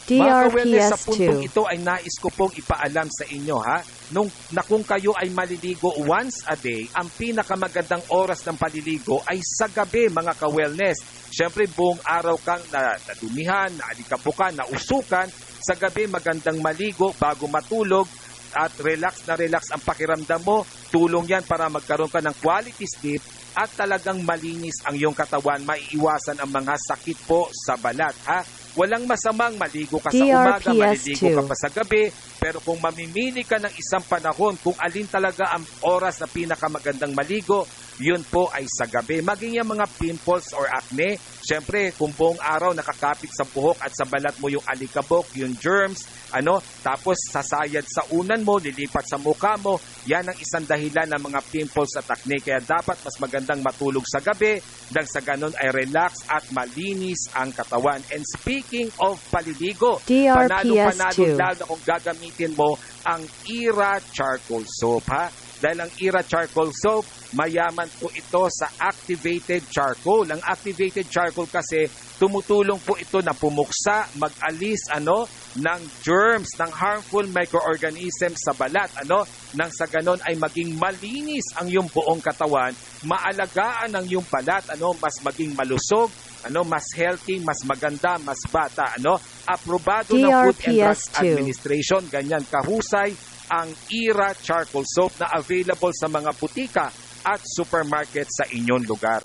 Mga ka-wellness, sa puntong DRPS2. ito ay nais ko pong ipaalam sa inyo kung kayo ay maliligo once a day, ang pinakamagandang oras ng paliligo ay sa gabi, mga ka-wellness. Siyempre buong araw kang nadumihan, naalikabukan, nausukan. Sa gabi magandang maligo bago matulog at relax ang pakiramdam mo. Tulong yan para magkaroon ka ng quality sleep at talagang malinis ang iyong katawan. Maiiwasan ang mga sakit po sa balat. Walang masamang maligo ka sa umaga, maliligo ka pa sa gabi. Pero kung mamimili ka ng isang panahon kung alin talaga ang oras na pinakamagandang maligo, yun po ay sa gabi. Maging yung mga pimples or acne, syempre kung buong araw nakakapit sa buhok at sa balat mo yung alikabok, yung germs, tapos sasayad sa unan mo, lilipat sa mukha mo, yan ang isang dahilan ng mga pimples at acne. Kaya dapat mas magandang matulog sa gabi, dahil sa ganun ay relax at malinis ang katawan. And speaking of paliligo, panalo-panalo lalo kung gagamitin mo ang Era Charcoal Soap, Dahil ang Era Charcoal Soap, mayaman po ito sa activated charcoal. Ang activated charcoal kasi, tumutulong po ito na pumuksa, mag-alis ng germs, ng harmful microorganisms sa balat. Nang sa ganon ay maging malinis ang iyong buong katawan, maalagaan ang iyong balat, mas maging malusog, mas healthy, mas maganda, mas bata. Aprobado ng Food and Drug Administration, ganyan kahusay ang Era Charcoal Soap na available sa mga butika at supermarket sa inyong lugar.